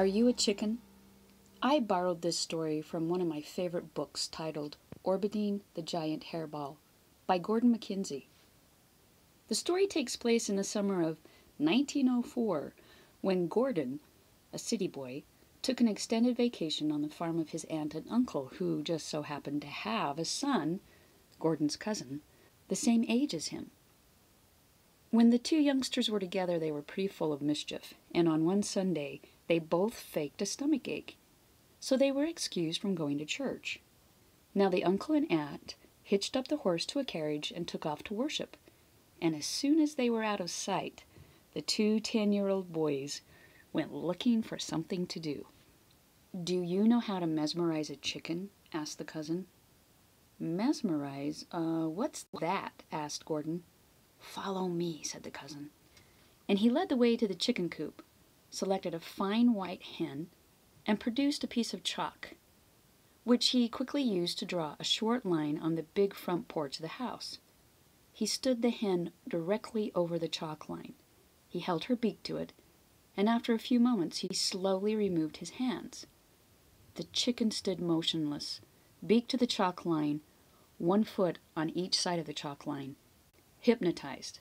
Are you a chicken? I borrowed this story from one of my favorite books titled Orbiting the Giant Hairball by Gordon MacKenzie. The story takes place in the summer of 1904 when Gordon, a city boy, took an extended vacation on the farm of his aunt and uncle, who just so happened to have a son, Gordon's cousin, the same age as him. When the two youngsters were together, they were pretty full of mischief, and on one Sunday, they both faked a stomach ache, so they were excused from going to church. Now the uncle and aunt hitched up the horse to a carriage and took off to worship, and as soon as they were out of sight, the two 10-year-old boys went looking for something to do. "Do you know how to mesmerize a chicken?" asked the cousin. "Mesmerize? What's that?" asked Gordon. "Follow me," said the cousin. And he led the way to the chicken coop, selected a fine white hen, and produced a piece of chalk, which he quickly used to draw a short line on the big front porch of the house. He stood the hen directly over the chalk line. He held her beak to it, and after a few moments he slowly removed his hands. The chicken stood motionless, beak to the chalk line, 1 foot on each side of the chalk line, hypnotized.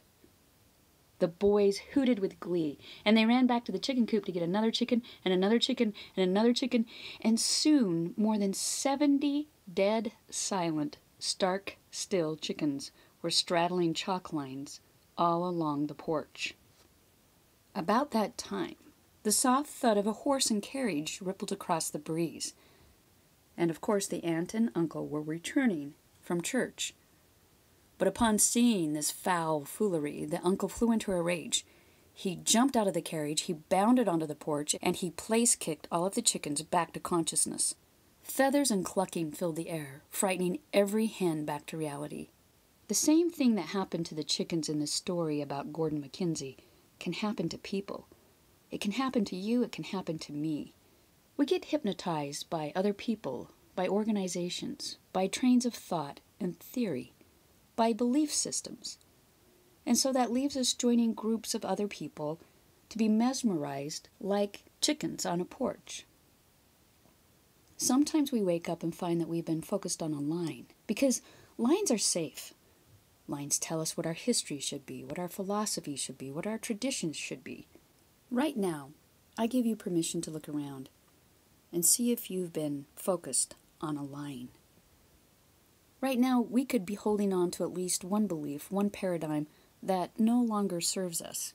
The boys hooted with glee, and they ran back to the chicken coop to get another chicken, and another chicken, and another chicken, and soon more than 70 dead, silent, stark, still chickens were straddling chalk lines all along the porch. About that time, the soft thud of a horse and carriage rippled across the breeze, and of course the aunt and uncle were returning from church. But upon seeing this foul foolery, the uncle flew into a rage. He jumped out of the carriage, he bounded onto the porch, and he place-kicked all of the chickens back to consciousness. Feathers and clucking filled the air, frightening every hen back to reality. The same thing that happened to the chickens in the story about Gordon MacKenzie can happen to people. It can happen to you, it can happen to me. We get hypnotized by other people, by organizations, by trains of thought and theory, by belief systems. And so that leaves us joining groups of other people to be mesmerized like chickens on a porch. Sometimes we wake up and find that we've been focused on a line, because lines are safe. Lines tell us what our history should be, what our philosophy should be, what our traditions should be. Right now, I give you permission to look around and see if you've been focused on a line. Right now, we could be holding on to at least one belief, one paradigm that no longer serves us.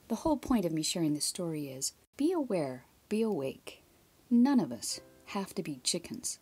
The whole point of me sharing this story is, be aware, be awake. None of us have to be chickens.